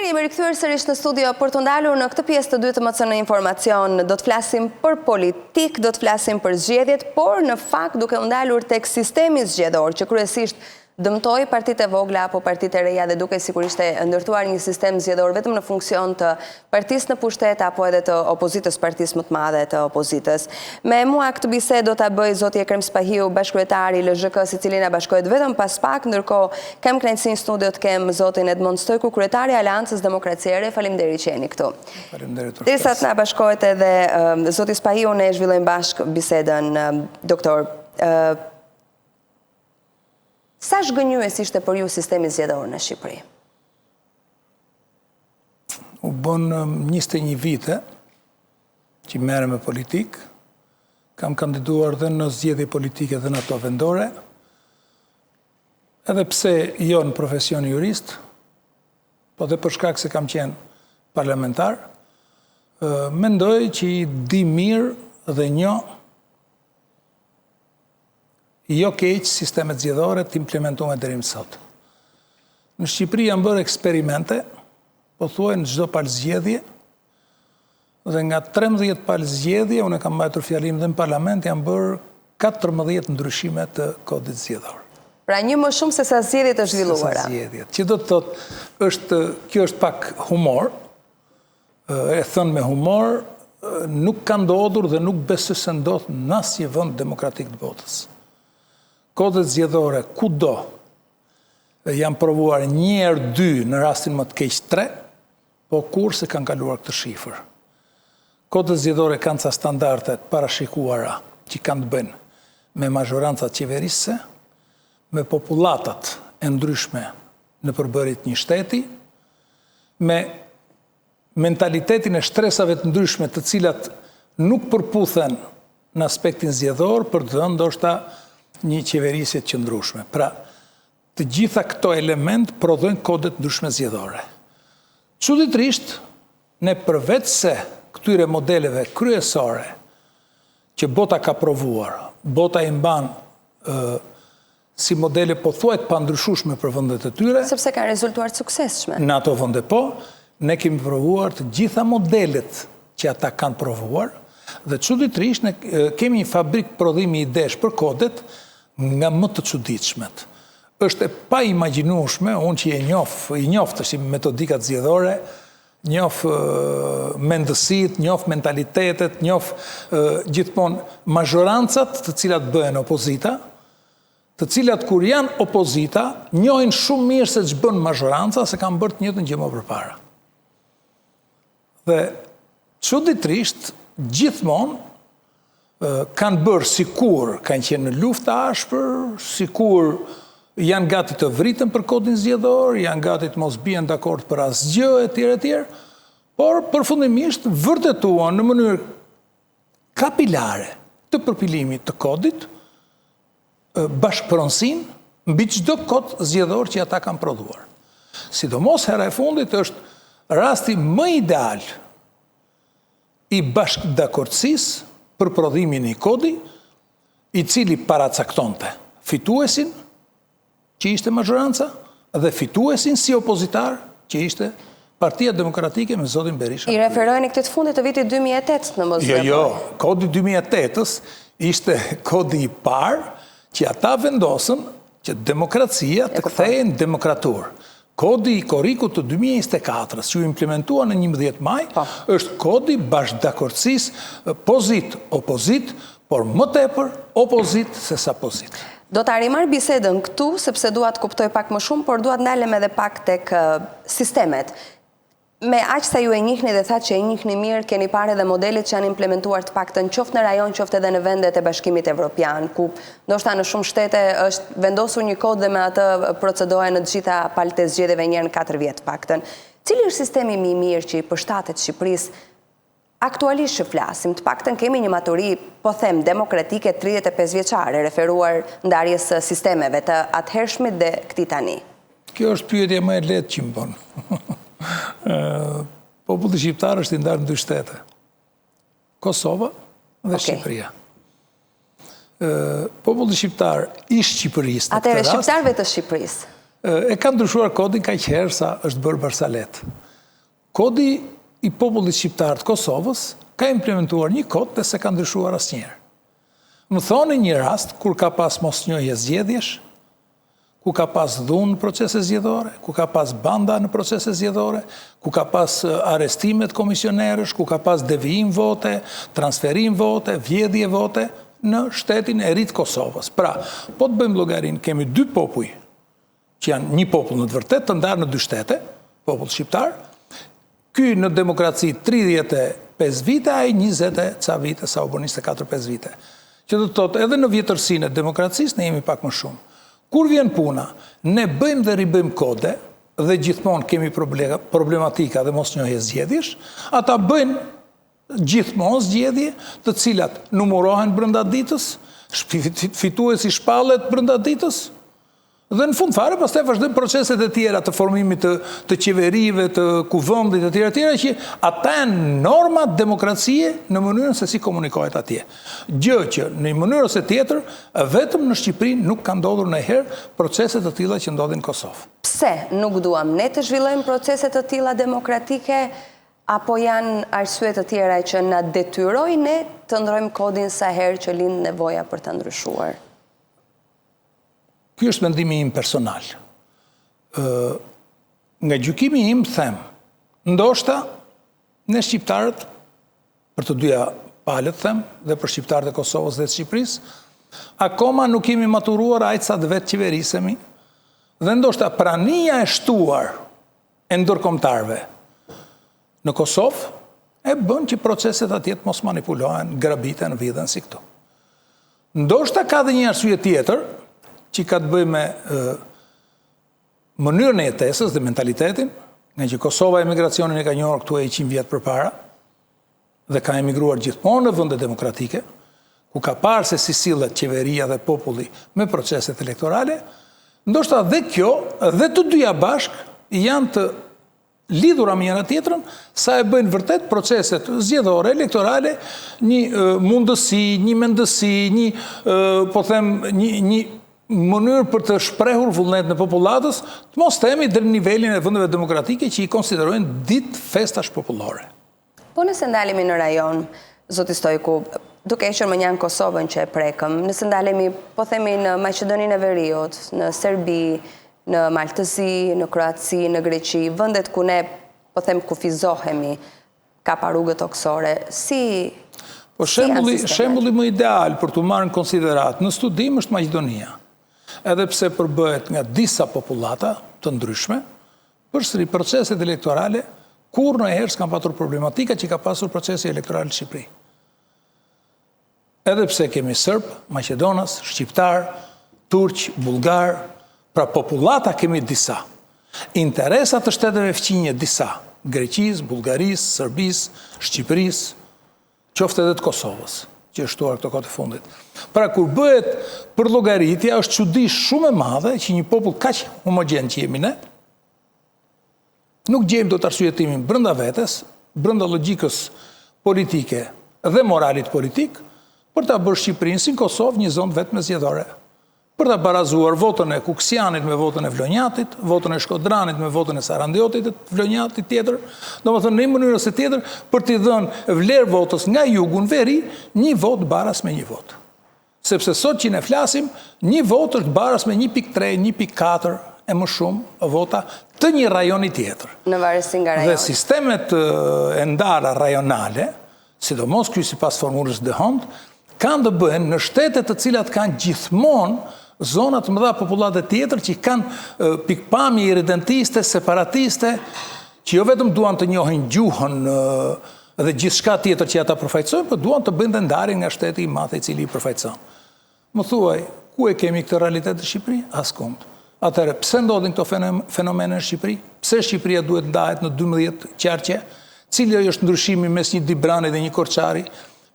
Jemi rikthyer sërish në studio për të ndalur në këtë pjesë të dytë të Mocën në informacion. Do të flasim për politik, do të flasim për zgjedhjet, por në fakt duke u ndalur tek sistemi zgjedhor, që kryesisht dëmtoi partitë e vogla apo partitë e reja dhe duke sigurisht e ndërtuar një sistem zgjedhor vetëm në funksion të partisë në pushtet apo edhe të opozitës, partisë më të madhe të opozitës. Me mua këtë bisedë do ta bëj zoti Ekrem Spahiu, bashkëkryetari i LZHK-s, i cili na bashkohet vetëm pas pak, ndërkohë kam kënaqësinë në studio të kem zotin Edmond Stojku, kryetari i Aleancës Demokraciare. Faleminderit që jeni këtu. Faleminderit. Derisa të na bashkohet edhe zoti Spahiu, ne zhvillojmë bashkë bisedën, doktor. Sa zhgënjues ishte për ju sistemi zgjedhor në Shqipëri? U bën 21 vite që merrem me politikë. Kam kandiduar dhe në zgjedhje politike dhe në ato vendore. Edhe pse jo në profesion jurist, po dhe për shkak se kam qenë parlamentar, mendoj që i di mirë dhe njoh jo keq sistemet zgjedhore të implementuara deri më sot. Në Shqipëri janë bërë eksperimente, po thuaj në çdo palë zgjedhje, dhe nga 13 palë zgjedhje, unë kam mbajtur fjalimin dhe në parlament, janë bërë 14 ndryshime të kodit zgjedhor. Pra një më shumë se sa zgjedhjet të zhvilluara. Se sa zgjedhjet. Që do të thotë, kjo është pak humor, e thënë me humor, nuk ka ndodhur dhe nuk besoj se ndodh në asnjë vend demokratik të botës. Kodet zgjedhore kudo janë provuar një herë, dy, në rastin më të keq 3, po kurse kanë kaluar këtë shifër. Kodet zgjedhore kanë ca standarde të parashikuara që kanë të bëjnë me mazhorancat qeverisëse, me populatat e ndryshme në përbërjet një shteti, me mentalitetin e shtresave të ndryshme të cilat nuk përputhen në aspektin zgjedhor për të dhënë ndoshta një qeverisje të qëndrueshme. Pra, të gjitha këto element prodhojnë kode të ndryshme zgjedhore. Çuditërisht, ne përveç se këtyre modeleve kryesore që bota ka provuar, bota i mban si modele pothuajse të pandryshueshme për vendet e tyre, sepse kanë rezultuar të suksesshme. Në ato vende po, ne kemi provuar të gjitha modelet që ata kanë provuar, dhe çuditërisht ne kemi një fabrikë prodhimi idesh për kodet nga më të çuditshmet. Është e pa imagjinueshme, unë që i njoh tash metodikat zgjedhore, njoh mendësitë, njoh mentalitetet, njoh gjithmonë mazhorancat të cilat bëhen opozita, të cilat kur janë opozita, njohin shumë mirë se ç'bën mazhoranca, se kanë bërë të njëjtën gjë më përpara. Dhe çuditërisht, gjithmonë kanë bërë sikur kanë qenë në luftë të ashpër, sikur janë gati të vritën për kodin zgjedhor, janë gati të mos bien dakord për asgjë etj, por përfundimisht vërtetuan në mënyrë kapilare të përpilimit të kodit bashkëpronësinë mbi çdo kod zgjedhor që ata kanë prodhuar. Sidomos hera e fundit është rasti më ideal i bashkëdakordësisë për prodhimin e kodi, i cili paracaktonte fituesin, që ishte mazhoranca, dhe fituesin si opozitar, që ishte Partia Demokratike me zotin Berisha. I referojnë këtë fundit të vitit 2008 në mos gaboj. Jo, kodi 2008-ës ishte kodi i parë që ata vendosën që demokracia të kthehen në demokraturë. Kodi i korrikut të 2024, që u implementua në 11 maj, është kodi bashkëdakordësisë pozit-opozit, por më tepër opozit se sa pozit. Do të arrimar bisedën këtu, sepse dua të kuptoj pak më shumë, por dua të ndalem edhe pak tek sistemet. Me aq sa ju e njihni dhe thatë që e njihni mirë, keni parë edhe modelet që janë implementuar të paktën qoftë në rajon, qoftë edhe në vendet e Bashkimit Evropian, ku ndoshta në shumë shtete është vendosur një kod dhe me atë procedohen në të gjitha palët e zgjedhjeve një herë në 4 vjet të paktën. Cili është sistemi më i mirë që i përshtatet Shqipërisë aktualisht që flasim? Të paktën kemi një maturi, po them, demokratike 35 vjeçare, referuar ndarjes së sistemeve të atëhershmit dhe këtij tani. Kjo është pyetja më e lehtë që më bën. Populli shqiptar është i ndarë në 2 shtete. Kosova dhe Shqipëria. Populli shqiptar i Shqipërisë. Atëherë shqiptarëve të Shqipërisë. E kanë ndryshuar kodin kaq herë sa është bërë Barsalet. Kodi i popullit shqiptar të Kosovës ka implementuar një kod dhe se ka ndryshuar asnjëherë. Më thoni një rast kur ka pas mosnjohje zgjedhjesh, ku ka pas dhunë në procese zgjedhore, ku ka pas banda në procese zgjedhore, ku ka pas arestimet komisionerësh, ku ka pas devijim vote, transferim vote, vjedhje vote në shtetin e ri të Kosovës. Pra, po të bëjmë llogarin, kemi dy popull që janë një popull në të vërtetë të ndarë në dy shtete, popull shqiptar. Ky në demokraci 35 vite, ai 20 ca vite, sa u bën 24-5 vite. Që do të thotë edhe në vjetërsinë e demokracisë ne jemi pak më shumë. Kur vjen puna, ne bëjmë dhe ribëjmë kode dhe gjithmonë kemi problematika dhe mosnjohje zgjedhjesh, ata bëjnë gjithmonë zgjedhje të cilat numërohen brenda ditës, fituesi shpallet brenda ditës, dhe në fund fare pastaj vazhdojnë proceset e tjera të formimit të qeverive, të kuvendit e tjera që ata janë norma demokracie në mënyrën se si komunikohet atje. Gjë që në një mënyrë ose tjetër vetëm në Shqipëri nuk ka ndodhur ndonjëherë procese të tilla që ndodhin në Kosovë. Pse nuk duam ne të zhvillojmë procese të tilla demokratike, apo janë arsye të tjera që na detyrojnë ne të ndrojmë kodin sa herë që lind nevoja për ta ndryshuar? Ky është mendimi im personal. Nga gjykimi im them, ndoshta ne shqiptarët, për të dyja palët them, dhe për shqiptarët e Kosovës dhe të Shqipërisë, akoma nuk kemi maturuar aq sa të vetë qeverisemi, dhe ndoshta prania e shtuar e ndërkombëtarëve në Kosovë e bën që proceset atje të mos manipulohen, grabiten, vidhen si këtu. Ndoshta ka dhe një arsye tjetër, që ka të bëjë me mënyrën e jetesës dhe mentalitetin, nga që Kosova emigracionin e ka njohur këtu e 100 vjet përpara dhe ka emigruar gjithmonë në vende demokratike, ku ka parë se si sillet qeveria dhe populli me proceset elektorale, ndoshta dhe kjo dhe të dyja bashk janë të lidhura me njëra tjetrën, sa e bëjnë vërtet proceset zgjedhore, elektorale, një mundësi, një mendësi, një mënyrë për të shprehur vullnet në popullatës, të mos themi deri në nivelin e vendeve demokratike që i konsiderojnë ditë festash popullore. Po nëse ndalemi në rajon, zoti Stojku, duke hequr më njanë Kosovën që e prekëm, nëse ndalemi, po themi në Maqedoninë e Veriut, në Serbi, në Maltësi, në Kroaci, në Greqi, vendet ku ne, po them, kufizohemi, ka pa rrugët toksore, Po shembulli më ideal për të marrë në konsiderat në studim është Maqedonia. Edhe pse përbëhet nga disa popullata të ndryshme, përsëri proceset elektorale kur ndonjëherë s'kan patur problematika që ka pasur procesi elektoral në Shqipëri. Edhe pse kemi serb, maqedonas, shqiptar, turq, bullgar, pra popullata kemi disa. Interesat të shteteve fqinje disa, Greqisë, Bullgarisë, Serbisë, Shqipërisë, qoftë edhe të Kosovës, që është shtuar këto kohë të fundit. Pra kur bëhet për llogaritja, është çudi shumë e madhe që një popull kaq homogjen që jemi ne, nuk gjejmë dot arsyetimin brenda vetes, brenda logjikës politike dhe moralit politik, për ta bërë Shqipërinë si Kosovë një zonë vetëm zgjedhore. Për ta barazuar votën e Kuksianit me votën e Vlonjatit, votën e Shkodranit me votën e Sarandiotit, Vlonjatit tjetër, domethënë në një mënyrë ose tjetër për t'i dhënë vlerë votës nga jugu në veri, një vot baras me një vot. Sepse sot që ne flasim, një vot është baras me 1.3, 1.4 e më shumë vota të një rajoni tjetër. Në varësi nga rajoni. Dhe sistemet e ndara rajonale, sidomos ky sipas formulës de Hond, kanë të bëhen në shtetet të cilat kanë gjithmonë zonat mëdha popullate tjetër që kanë pikpamje irredentiste, separatiste, që jo vetëm duan të njohin gjuhën dhe gjithçka tjetër që ata përfaqësojnë, por duan të bëjnë ndarje nga shteti i madh i cili i përfaqëson. Më thuaj, ku e kemi këtë realitet në Shqipëri? Askund. Atëherë, pse ndodhin këto fenomene në Shqipëri? Pse Shqipëria duhet ndahet në 12 qarqe? Cili është ndryshimi mes një Dibrani dhe një Korçari,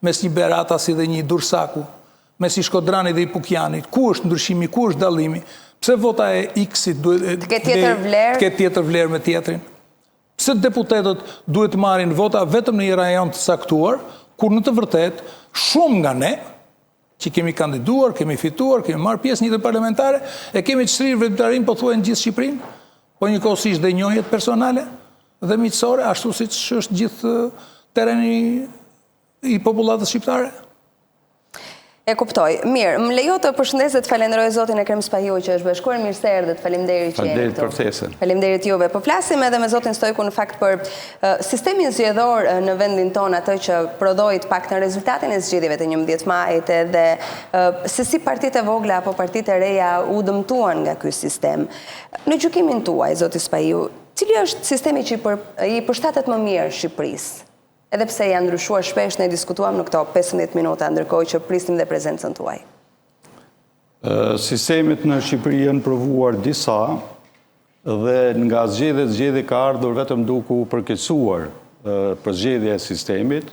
mes një Beratasi dhe një Dursaku, mes një Shkodrani dhe një Pukjanit? Ku është ndryshimi, ku është dallimi? Pse vota e X-it duhet të ketë tjetër vlerë me tjetrin? Pse deputetët duhet të marrin vota vetëm në një rajon të caktuar, kur në të vërtetë shumë nga ne që kemi kandiduar, kemi fituar, kemi marrë pjesë në jetën parlamentare, e kemi çtrirë veprimtarinë pothuajse në gjithë Shqipërinë, po njëkohësisht dhe njohjet personale dhe miqësore, ashtu si që është gjithë tereni i popullatës shqiptare. E kuptoj. Mirë, më lejo të përshëndes dhe të falenderoj zotin Ekrem Spahiu që është bashkuar. Mirë se erdhët, faleminderit që jeni këtu. Faleminderit juve. Po flasim edhe me zotin Stojku në fakt për sistemin zgjedhor në vendin ton, atë që prodhoi të paktën rezultatin e zgjedhjeve të 11 majit dhe se si partitë e vogla apo partitë e reja u dëmtuan nga ky sistem. Në gjykimin tuaj, zoti Spahiu, cili është sistemi që i përshtatet më mirë Shqipërisë? Edhe pse janë ndryshuar shpesh, ne diskutuam në këto 15 minuta, ndërkohë që prisnim dhe prezencën tuaj. Sistemet në Shqipëri janë provuar disa dhe nga zgjedhje ka ardhur vetëm duke u përkeqësuar për zgjedhja e sistemit,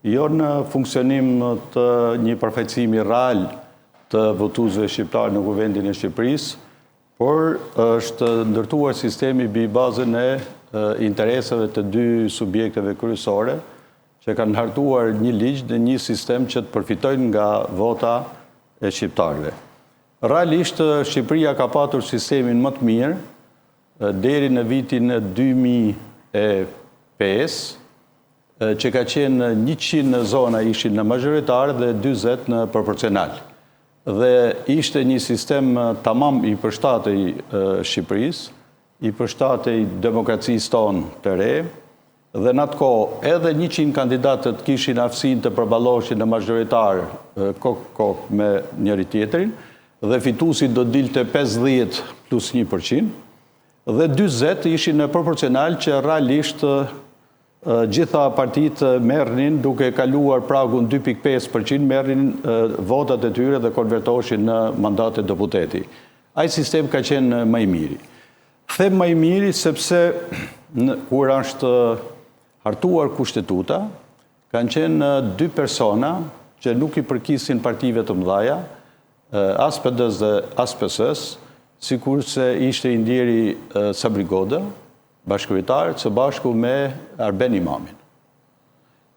jo në funksionim të një përfaqësimi real të votuesve shqiptar në Kuvendin e Shqipërisë, por është ndërtuar sistemi mbi bazën e interesave të dy subjekteve kryesore që kanë hartuar një ligj dhe një sistem që të përfitojnë nga vota e shqiptarëve. Realisht, Shqipëria ka patur sistemin më të mirë deri në vitin 2005, që ka qenë 100 zona ishin në mazhoritar dhe 40 në proporcional. Dhe ishte një sistem tamam i përshtatej Shqipërisë, i përshtatej demokracisë tonë të re, dhe në atë kohë edhe 100 kandidatët kishin aftësinë të përballoheshin në mazhoritar kokë me njëri tjetrin, dhe fituesi do dilte 50 plus 1%, dhe 40 ishin në proporcional që realisht gjitha partitë merrnin duke kaluar pragun 2.5%, merrnin votat e tyre dhe konvertoheshin në mandate deputeti. Ai sistem ka qenë më i miri. Them më i miri sepse kur është hartuar kushtetuta, kanë qenë dy persona që nuk i përkisin partive të mëdhaja, as PD-s dhe as PS-s, sikurse ishte i ndjeri Sabri Goda, bashkëkryetar, së bashku me Arben Imamin.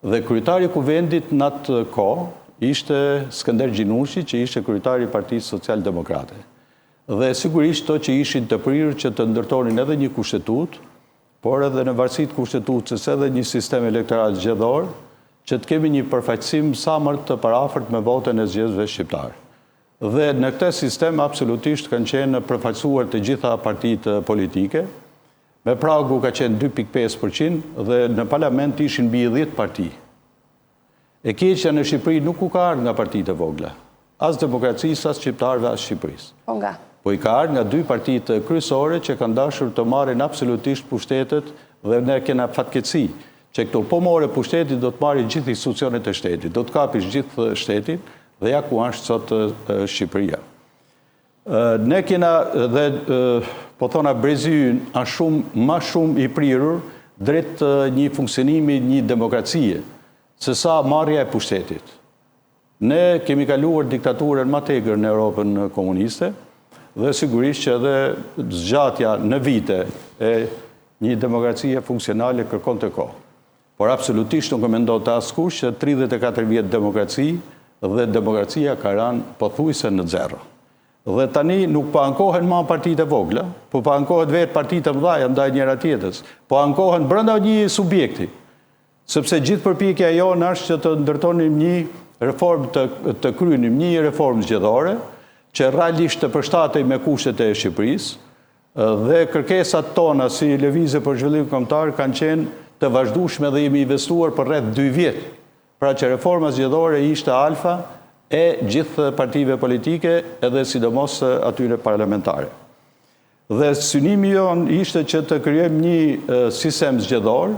Dhe kryetari i Kuvendit në atë kohë ishte Skënder Gjinushi, që ishte kryetari i Partisë Social-Demokrate. Dhe sigurisht to që ishin të prirë që të ndërtonin edhe një kushtetut, por edhe në varësi të kushtetutës edhe një sistem elektoral zgjedhor, që të kemi një përfaqësim sa më të parafort me votën e zgjedhësve shqiptar. Dhe në këtë sistem absolutisht kanë qenë përfaqësuar të gjitha partitë politike, me pragu ka qenë 2.5% dhe në parlament ishin mbi 10 parti. E keqja në Shqipëri nuk u ka ardhur nga partitë e vogla, as demokracisë, as shqiptarëve, as Shqipërisë. Po i ka ardhur nga dy partitë kryesore që kanë dashur të marrin absolutisht pushtetet dhe ne kena fatkeqësi që këto po more pushtetit do të marrin gjithë institucionet e shtetit, do të kapish gjithë shtetin dhe ja ku është sot Shqipëria. Ne kena dhe po thona Breziun ma shumë i prirur drejt një funksionimi, një demokracie, se sa marrja e pushtetit. Ne kemi kaluar diktaturën më tegër në Europën komuniste dhe sigurisht që edhe zgjatja në vite e një demokracie funksionale kërkon të kohë. Por absolutisht nuk e mendon të askush që 34 vjet demokraci dhe demokracia ka rënë pothuajse në zero. Dhe tani nuk po ankohen më partitë e vogla, po ankohet vetë partitë e mëdha ndaj njëra tjetrës, po ankohen brenda një subjekti. Sepse gjithë përpjekja jonë është që të ndërtonim një reformë të kryenim një reformë zgjedhore, që realisht të përshtatej me kushtet e Shqipërisë dhe kërkesat tona si lëvizje për zhvillim kombëtar kanë qenë të vazhdueshme dhe jemi investuar për rreth 2 vjet. Pra që reforma zgjedhore ishte alfa e gjithë partive politike edhe sidomos atyre parlamentare. Dhe synimi jonë ishte që të krijojmë një sistem zgjedhor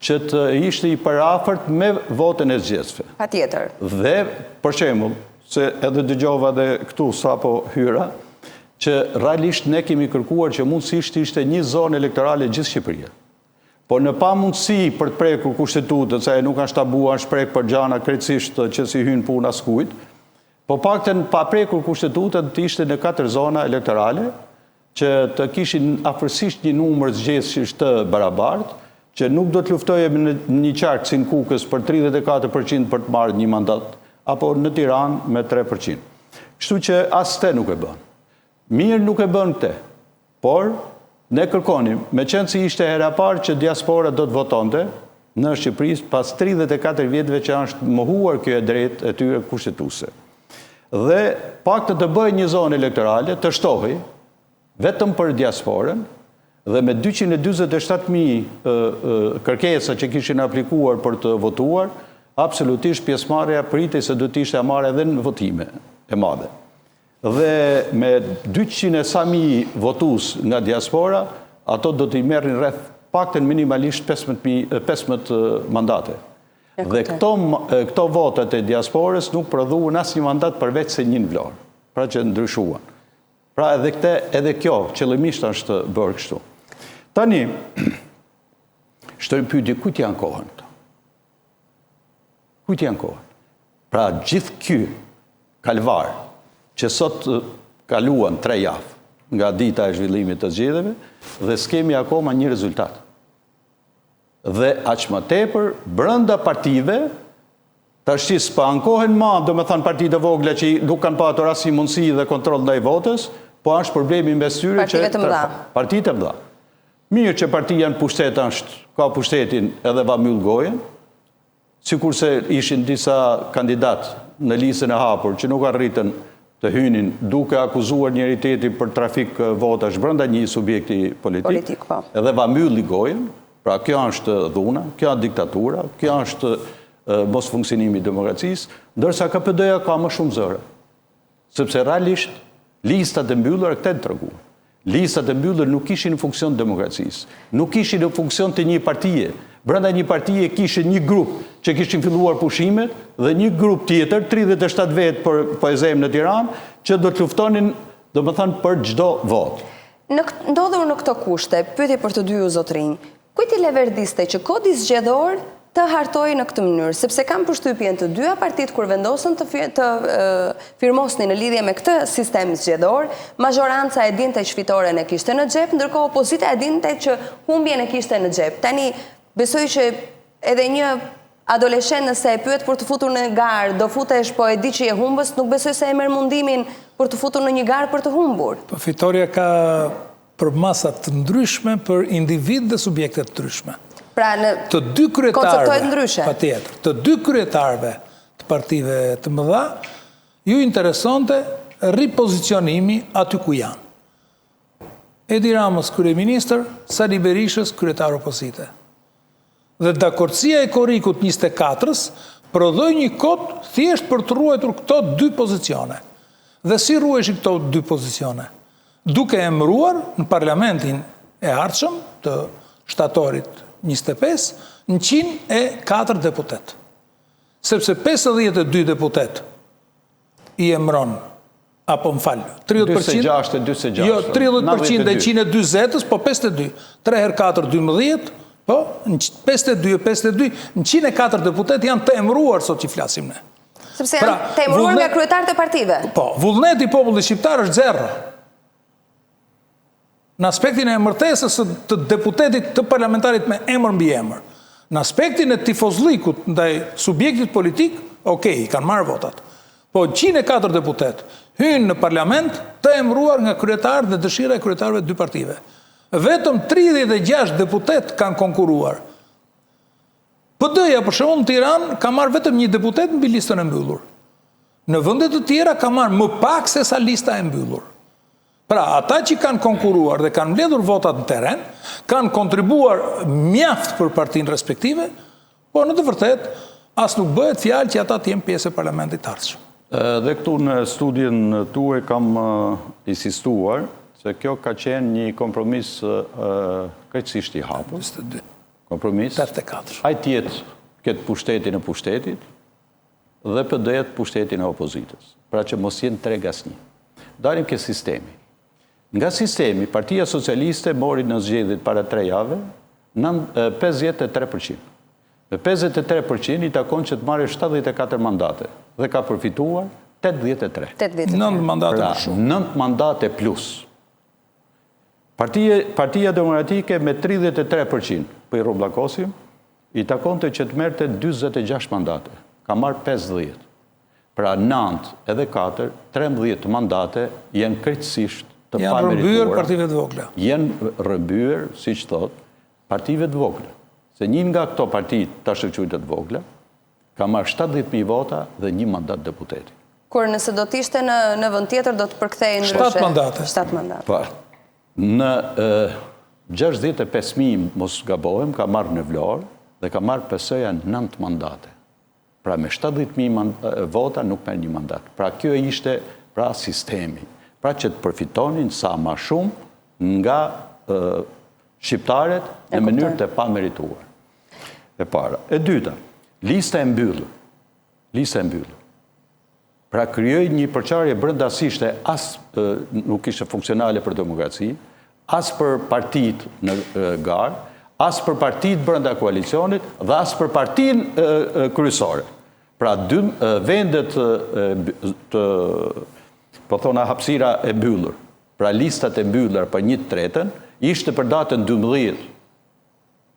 që të ishte i parafort me votën e zgjedhësve. Patjetër. Dhe, për shembull, se edhe dëgjova dhe këtu sapo hyra, që realisht ne kemi kërkuar që mundësisht ishte një zonë elektorale gjithë Shqipëria. Po në pa mundësi për të prekur kushtetutën, se nuk është tabu, është prek për gjana krejtësisht që si hynë punë askujt, po pakten pa prekur kushtetutën të ishte në 4 zona elektorale, që të kishin afërsisht një numër zgjedhësh të barabartë, që nuk do të luftojmë në një qark si në Kukës për 34% për të marrë një mandat, apo në Tiranë me 3%. Kështu që as te nuk e bën. Mirë nuk e bën këte, por Ne kërkonim, me qenë si ishte hera parë që diaspora do të votonte në Shqipëri pas 34 vjetëve që është mohuar kjo e drejtë e tyre kushtetuese. Dhe paktë të bëjë një zonë elektorale të shtohej vetëm për diasporën dhe me 247.000 kërkesa që kishin aplikuar për të votuar, absolutisht pjesëmarrja pritej se do të ishte marrë edhe në votime e madhe. Dhe me 200.000 votues nga diaspora, ato do t'i merrin rreth paktën minimalisht 15 mandate. Dhe këto votat e diasporës nuk prodhuan asnjë mandat përveç se një në Vlorë, pra që ndryshuan. Pra edhe kjo qëllimisht është bërë kështu. Tani, shtoj pyetje, kujt janë kohën këto? Kujt janë kohën? Pra gjithë ky kalvar që sot kaluan 3 javë nga dita e zhvillimit të zgjedhjeve dhe s'kemi akoma një rezultat. Dhe aq më tepër brenda partive tash s'pa ankohen më, domethënë partitë e vogla që nuk kanë patur asnjë mundësi dhe kontroll ndaj votës, po është problemi mes tyre që partitë e mëdha. Mirë që partia në pushtet ka pushtetin edhe va myll gojen, sikurse ishin disa kandidat në listën e hapur që nuk arritën të hynin duke akuzuar njëri tjetrin për trafik votash brenda një subjekti politik, edhe va mylli gojen. Pra kjo është dhuna, kjo është diktatura, kjo është mos funksionimi i demokracisë, ndërsa KPD-ja ka më shumë zëre. Sepse realisht listat e mbyllura këtë të treguan. Listat e mbyllur nuk ishin në funksion të demokracisë, nuk ishin në funksion të një partie. Brenda një partie kishin një grup që kishin filluar pushimet dhe një grup tjetër, 37 vetë po e zemë në Tiranë, që do të luftonin, domethënë, për çdo votë. Ndodhur në këto kushte, pyetje për të dy ju zotrinj, kujt i leverdiste që kodi zgjedhor të hartojë në këtë mënyrë, sepse kam përshtypjen të dyja partitë kur vendosën të firmosnin në lidhje me këtë sistem zgjedhor, majoranca e dinte që fitoren e kishte në xhep, ndërkohë opozita e dinte që humbjen e kishte në xhep. Tani besoj që edhe një adoleshent nëse e pyet për të futur në garë, do futesh po e di që je humbës, nuk besoj se e merr mundimin për të futur në një garë për të humbur. Po fitoria ka për masat të ndryshme, për individ dhe subjekte të ndryshme. Pra në konceptohet ndryshe. Patjetër, të dy kryetarëve të partive të mëdha, ju interesonte ripozicionimi aty ku janë. Edi Ramës kryeministër, Sali Berishës kryetar opozite. Dhe dakordësia e Korikut 24-s prodhoi një kod thjesht për të ruajtur këto dy pozicione. Dhe si ruheshin këto dy pozicione? Duke emëruar në parlamentin e ardhshëm të shtatorit 25, 104 deputet. Sepse 52 deputet i emëron, apo më falë, 30%, 26, jo, 30% dhe 120, po 52, 3 herë 4, 12, po, 52, 104 deputet janë të emëruar sot që flasim ne. Sepse janë të emëruar nga kryetarët e partive. Po, vullneti i popullit shqiptar është zero. Në aspektin e emërtesës të deputetit të parlamentarit me emër mbi emër. Në aspektin e tifozlikut ndaj subjektit politik, okej, kanë marrë votat. Po 104 deputet hynë në parlament të emëruar nga kryetarët dhe dëshira e kryetarëve të dy partive. Vetëm 36 deputet kanë konkuruar. PD-ja për shembull në Tiranë ka marrë vetëm një deputet mbi listën e mbyllur. Në vende të tjera ka marrë më pak se sa lista e mbyllur. Pra, ata që kanë konkuruar dhe kanë mbledhur votat në teren, kanë kontribuar mjaft për partinë respektive, por në të vërtet, as nuk bëhet fjalë që ata të jenë pjesë e parlamentit të ardhshëm. Dhe këtu në studien tuaj kam insistuar se kjo ka qenë një kompromis krejtësisht i hapur. 22. Kompromis. 84. Hajt jetë këtë pushtetin e pushtetit dhe PD-et pushtetin e opozitës. Pra që mos jenë treg asnjë. Dalim ke sistemi. Nga sistemi, Partia Socialiste mori në zgjedhjet para 3 javë 53%. Me 53% i takon që të marrë 74 mandate dhe ka përfituar 83. 9 mandate më shumë. 9 mandate plus. Partia Demokratike me 33%, për i roblakosim, i takon të që të merte 26 mandate. Ka marrë 50. Pra 9 edhe 4, 13 mandate jenë krejtësisht të janë rëmbyer partive të vogla. Janë rëmbyer, siç thot, partive të vogla. Se një nga këto parti tash quajtur të vogla ka marrë 70.000 vota dhe 1 mandat deputeti. Kur nëse do të ishte në vend tjetër do të përkthehej ndryshe. 7 mandate. 7 mandate. Po. Në 65.000, mos gabohem, ka marrë në Vlorë dhe ka marrë PS-ja 9 mandate. Pra me 70.000 vota nuk merr 1 mandat. Pra kjo ishte sistemi. Pra që të përfitonin sa ma shumë nga shqiptarët në mënyrë të pamerituar. E para. E dyta, lista e mbyllur. Lista e mbyllur. Pra krijoi një përçarje brendasishte, as nuk ishte funksionale për demokraci, as për partit në garë, as për partit brenda koalicionit dhe as për partin kryesore. Pra vendet të po thona hapësira e mbyllur, pra listat e mbyllur për 1/3 ishte për datën 12.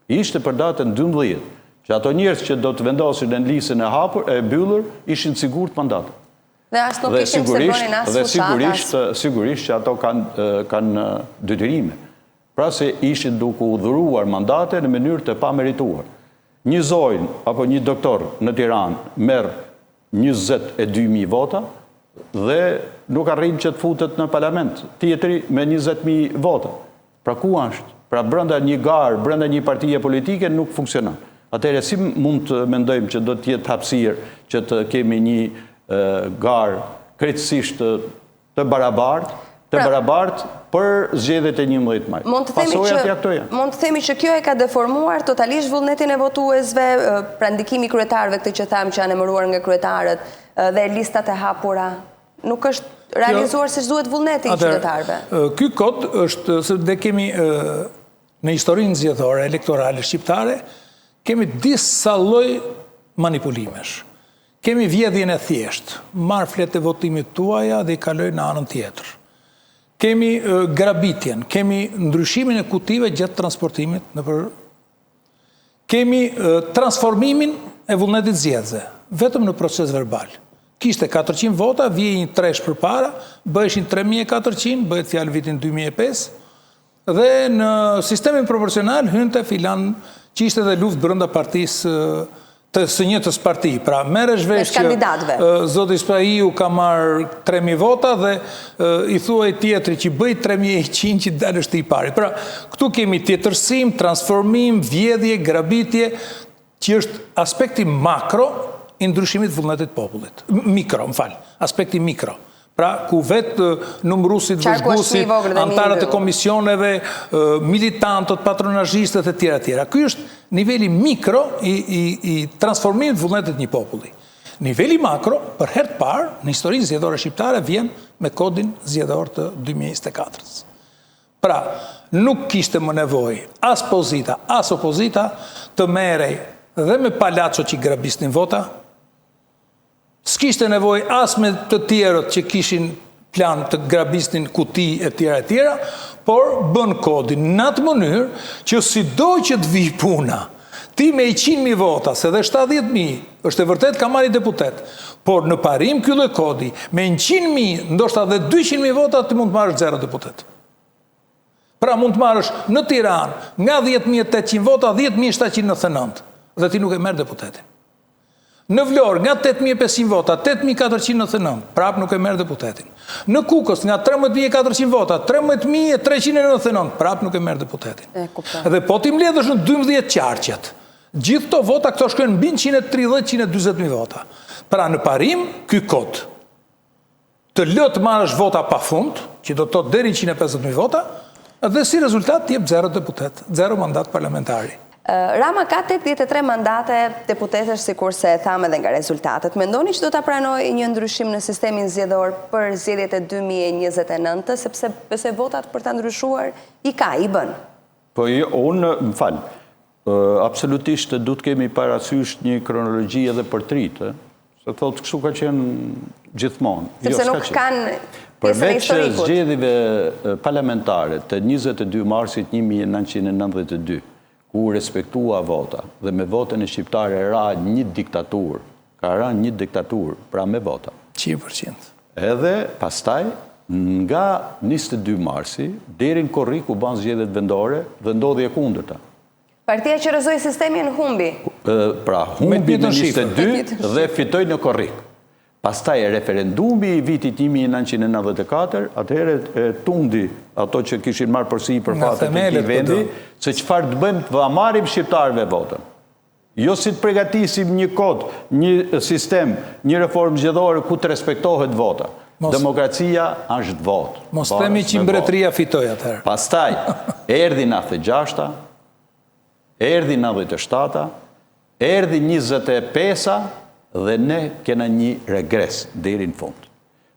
Ishte për datën 12, që ato njerëz që do të vendosin në listën e hapur e mbyllur ishin sigurt mandat. Dhe as nuk ishin se bënin as dhe sigurisht që ato kanë detyrime. Pra se ishin duke udhëruar mandate në mënyrë të pamerituar. Një zojnë apo një doktor në Tiranë merr 22.000 vota dhe nuk arrin që të futet në parlament. Tjetri me 20.000 vota. Pra ku është? Pra brenda një garë, brenda një partije politike nuk funksionon. Atëherë si mund të mendojmë që do të jetë hapësirë që të kemi një garë krejtësisht të barabartë për zgjedhjet e 11 maj. Mund të themi që kjo e ka deformuar totalisht vullnetin e votuesve, pra ndikimi kryetarëve, këtë që thamë që janë emëruar nga kryetarët dhe listat e hapura. Nuk është realizuar siç duhet vullneti i qytetarëve. Ky kod është se ne kemi në historinë zgjedhore elektorale shqiptare kemi disa lloj manipulimesh. Kemi vjedhjen e thjeshtë, marr fletë e votimit tuaja dhe i kaloj në anën tjetër. Kemi grabitjen, kemi ndryshimin e kutive gjatë transportimit kemi transformimin e vullnetit zgjedhëse, vetëm në proces verbal. Kishte 400 vota, vije një tresh për para, bëheshin 3.400, bëhet fjalë vitin 2005, dhe në sistemin proporcional hynte filan që ishte dhe luftë brenda partisë të së njëjtës parti. Pra merresh vesh që zoti Spahiu ka marrë 3.000 vota dhe i thuaj tjetri që bëj 3.100 që dalësh ti i pari. Pra këtu kemi tjetërsim, transformim, vjedhje, grabitje, që është aspekti makro i ndryshimit vullnetit popullit. Mikro, aspekti mikro. Pra, ku vetë numërusit, vëzhgusit, antarët e komisioneve, militantët, patronazhistët e tjera. Ky është niveli mikro i transformimit vullnetit një populli. Niveli makro, për herë të parë, në historinë zgjedhore shqiptare, vjen me kodin zgjedhor të 2024-s. Pra, nuk kishte më nevojë as pozita, as opozita të merrej dhe me palazzo që grabisnin vota, s'kishte nevoj as me të tjerët që kishin plan të grabisnin kuti e tjera, por bën kodin në atë mënyrë që si do që të vi puna, ti me 100.000 vota, se dhe 70.000, është e vërtet ka marri deputet, por në parim ky lloj kodi, me 100.000, ndoshta dhe 200.000 vota, ti mund të marrësh 0 deputet. Pra mund të marrësh në Tiranë, nga 10.800 vota, 10.799, dhe ti nuk e merr deputetin. Në Vlorë, nga 8.500 vota, 8.499, prap nuk e merr deputetin. Në Kukës, nga 13.400 vota, 13.399, prap nuk e merr deputetin. Dhe po ti mbledhësh në 12 qarqet, gjithë to vota këto shkojnë mbi 130-140.000 vota. Pra në parim, ky kod të lë të marrësh vota pafund, që do të thotë deri 150.000 vota, dhe si rezultat jep 0 deputet, 0 mandat parlamentari. Rama ka 83 mandate deputetësh, sikur se thamë edhe nga rezultatet. Mendoni që do ta pranojë një ndryshim në sistemin zgjedhor për zgjedhjet e 2029, sepse votat për ta ndryshuar i bën? Po unë, më fal, absolutisht du të kemi parasysh një kronologji edhe për tritë, se thotë kështu ka qenë gjithmonë. Sepse nuk kanë pjesën e historikut. Përveç zgjedhjeve parlamentare të 22 marsit 1992, ku respektua vota dhe me votën e shqiptare ra një diktatur, pra me vota. 100%. Edhe pastaj, nga 22 marsi, deri në korrik u ban zgjedhjet vendore dhe ndodhi e kundërta. Partia që rrëzoi sistemin humbi. Pra, humbi në 22 dhe fitoi në korrik. Pastaj referendumi i vitit 1994, atëherë tundi ato që kishin marrë përsi për fatë të këtij vendi, se çfarë të bëjmë të marrim shqiptarëve votën. Jo si të përgatisim një kod, një sistem, një reformë zgjedhore ku të respektohet vota. Demokracia është votë. Mos themi që mbretëria fitoi atëherë. Pastaj erdhi 96-a, erdhi 97-a, erdhi 25-a, dhe ne kena një regres deri në fund.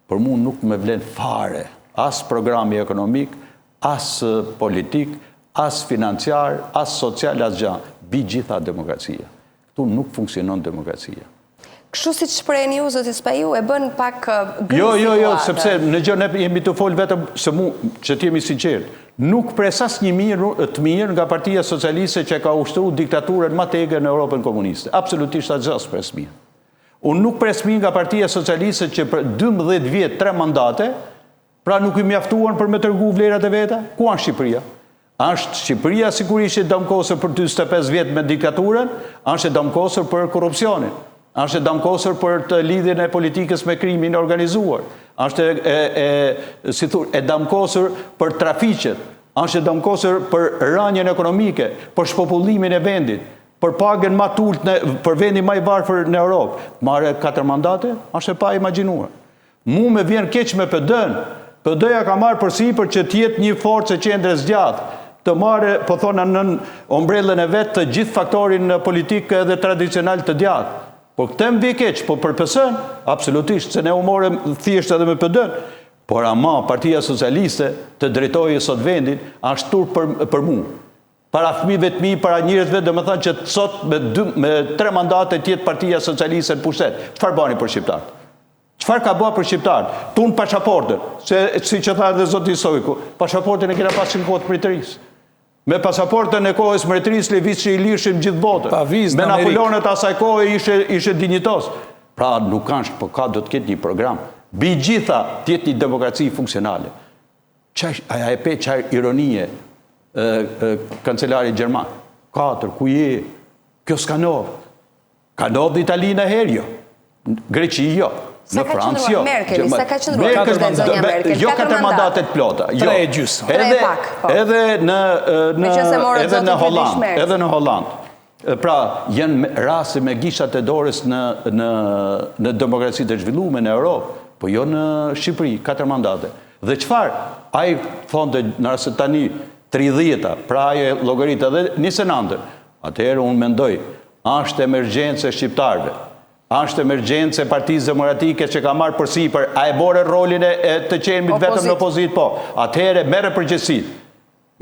Për mu nuk me vlen fare, as programi ekonomik, as politik, as financiar, as social, as gjanë. Bi gjitha demokracia. Këtu nuk funksionon demokracia. Kështu si të shprehni ju, zoti Spaju, e bën pak Jo, sepse në gjë ne jemi të folë vetëm se mu, që t'jemi sinqert, nuk presas një të mirë nga Partia Socialiste që ka ushtru diktaturën më tege në Europën komuniste. Absolutisht atë gjës pres mirë. Unë nuk pres mirë nga Partia Socialiste që për 12 vjetë 3 mandate, pra nuk i mjaftuan për me tërgu vlerat e veta, ku anë Shqipëria? Ashtë Shqipëria sikur ishte damkosur për 25 vjetë me diktaturën, ashtë damkosur për korupcionin, ashtë damkosur për të lidhjen e politikës me krimin organizuar, ashtë e damkosur për trafiqet, ashtë damkosur për rënien ekonomike, për shpopullimin e vendit, për pagën ma tullt për vendi ma i varfër në Europë. Mare 4 mandate, ashtë e pa imaginuar. Mu me vjen keq me PD-n. PD-ja ka marrë përsipër që tjetë një forcë e qendrës gjatë, të marrë, po thona, në ombrellën e vetë të gjithë faktorin politikë dhe tradicional të djatë. Po këtë më vje keq, po për PS-n, absolutisht, se ne u morëm thjesht edhe me PD-n, por ama Partia Socialiste të drejtojë sot vendin, ashtu për mu. Para fëmijëve të mi, para njerëzve, dhe më thënë që sot me 3 mandate tjetë Partia Socialiste në pushtet. Çfarë bani për shqiptarët? Çfarë ka bërë për shqiptarët? Tunë pasaportën, si që tha dhe zoti Sojku, pasaportën e kena pasë në kohët mbretërisë. Me pasaportën e kohës mbretërisë lëviz që i lirshim gjithë botën. Me Napoleonët asaj kohë ishe dinjitos. Pra nuk kanë, po ka do të ketë një program. Bi gjitha tjetë një demokraci funksionale. Aja e pe qaj ironie, kancelari Gjerman. 4, ku je? Kjo s'ka ndodhë. Ka ndodhë në Itali në herë, jo. Greqi, jo. Në Francë, jo. Sa ka qëndruar zonja Merkel? Jo 4 mandatet plota. 3 e gjysmë. Edhe në Hollandë. Pra, janë rase me gishat e dorës në demokracitë e zhvillume në Europë, po jo në Shqipëri, 4 mandate. Dhe qëfar? Ai thonë në rase tani 30-a, pra ajo e logaritë edhe 29. Atëherë unë mendoj, është emergjencë e shqiptarëve, është emergjencë e Partisë Demokratike që ka marrë përsipër, a e bore rolin e të qenimit vetëm në opozit, po. Atëherë merre përgjegjësitë.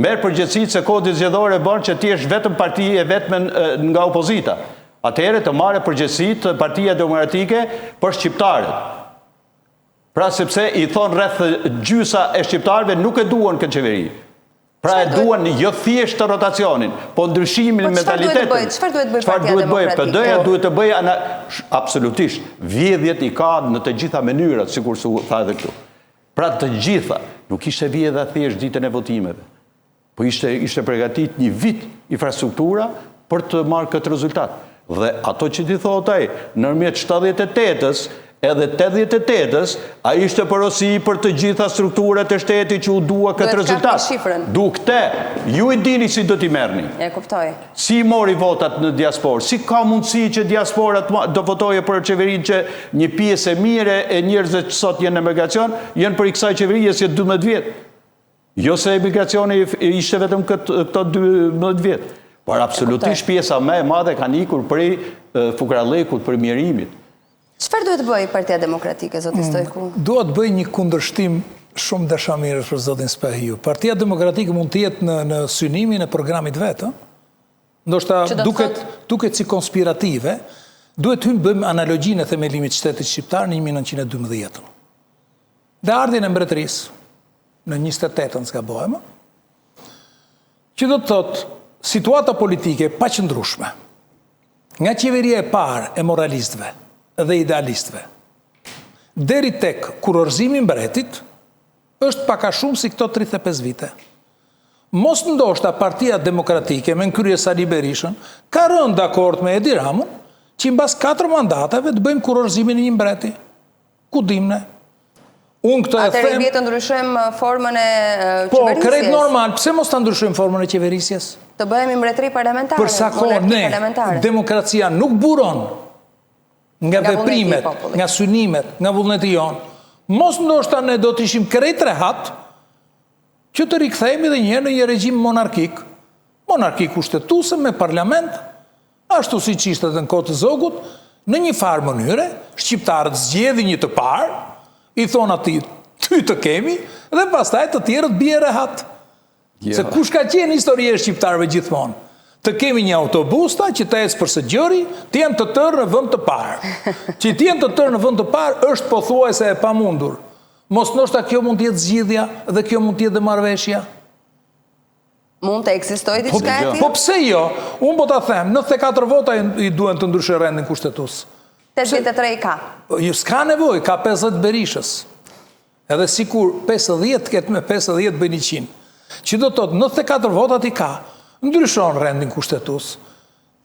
Merë përgjegjësitë se kodit zgjedhor e bën që ti je vetëm partije vetëm nga opozita. Atëherë të marrë përgjegjësitë Partia Demokratike për shqiptarët. Pra sepse i thonë rreth gjysa e shqiptarëve nuk e duan këtë qeveri. Pra e duan jo thjesht të rotacionin, po ndryshimin mentalitetin. Çfarë duhet bëj Partia Demokratike? PD-ja duhet të bëjë absolutisht. Vjedhjet i ka në të gjitha mënyrat, sikur se u tha edhe këtu. Pra të gjitha, nuk ishte vjedha thjesht ditën e votimeve, po ishte përgatit një vit infrastruktura për të marrë këtë rezultat. Dhe ato që ti thotaj, nërmjet 78-ës, edhe 88-ës, a ishte porosi për të gjitha strukturat e shteti që u dua këtë rezultat. Du këte, ju i dini si do t'i merni. E kuptoj. Si mori votat në diasporë, si ka mundësi që diasporat do votoje për qeverin që një pjesë e mire e njerëzve që sot jenë në emigracion, jenë për i kësaj qeverije si 12 vjetë. Jo se emigracioni ishte vetëm këto 12 vjetë. Por absolutisht pjesa me madhe kanë ikur prej fukrallekut, për mjerimit. Çfarë duhet bëj Partia Demokratike, zoti Stojku? Duhet bëj një kundërshtim shumë dashamirësh për zotin Spahiju. Partia Demokratike mund të jetë në synimin e programit vetë, ndoshta duket si konspirative, duhet hynë bëjmë analogjinë e themelimit shtetit shqiptar në 1912. Dhe ardhjën e mbretërisë në 28-ën s'ka bëjmë, që do të thotë situata politike pa qëndrueshme, nga qeveria e parë e moralistëve dhe idealistëve, deri tek kurorëzimi mbretit, është paka shumë si këto 35 vite. Mos ndoshta Partia Demokratike me nënkryje Sali Berishën ka rënë dakord me Edi Ramën që mbas 4 mandateve të bëjmë kurorëzimin e një mbreti. Ku dimne? Unë këtë e Atëherë them... vjetë të ndryshojmë formën e Po, qeverisjes? krejt normal, pse mos të ndryshojmë formën e qeverisjes? Të bëhemi mbretëri parlamentare? Për sa kohë ne, demokracia nuk buron nga veprimet, nga synimet, nga vullneti jonë. Mos ndoshta ne do të ishim krejt rehat që të rikthehemi dhe njëherë në një regjim monarkik. Monarkik kushtetuese me parlament, ashtu si që ishte në kohë të Zogut, në një farë mënyre, shqiptarët zgjedhin një të parë, i thonë ati, ty të kemi, dhe pastaj të tjerët bie rehat. Se kush ka qenë historia e shqiptarëve gjithmonë? Të kemi një autobusta që të ecë përse gjëri, të jenë të tërë në vend të parë. Që të jenë të tërë në vend të parë është pothuajse e pamundur. Mos ndoshta kjo mund të jetë zgjidhja dhe kjo mund të jetë dhe marrëveshja. Mund të ekzistojë diçka e tillë? Po pse jo? Unë po ta them, 94 vota i duhen të ndryshojë rendin kushtetues. 83 i ka. Jo, s'ka nevojë, ka 50 Berishës. Edhe sikur 50 ketë me 50 bëjnë 100. Që do të thotë 94 votat i ka. Ndryshon rendin kushtetues.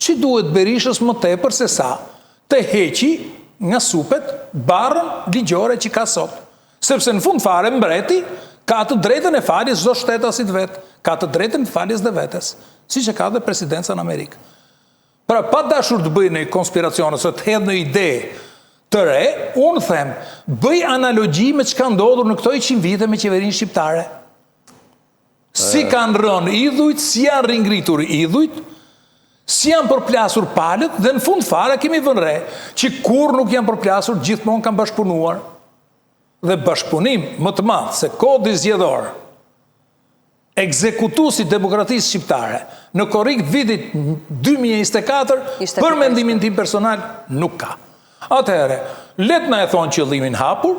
Që duhet Berishës më tepër se sa të heqi nga supet barrën ligjore që ka sot. Sepse në fund fare mbreti ka të drejtën e faljes çdo shtetasit vet, ka të drejtën e faljes dhe vetes, siç e ka dhe presidenca në Amerikë. Pra pa dashur të bëj në konspiracione, se të hedh në ide të re, unë them, bëj analogji me çka ndodhur në këto 100 vite me qeverinë shqiptare. Si kanë rënë idhujt, si janë ringritur idhujt, si janë përplasur palët, dhe në fund fare kemi vënë re që kur nuk janë përplasur, gjithmonë kanë bashkëpunuar. Dhe bashkëpunim më të madh se kodi zgjedhor, ekzekutuesi i demokracisë shqiptare në korrik vitit 2024, për mendimin tim personal, nuk ka. Atëherë, let na e thonë qëllimin hapur,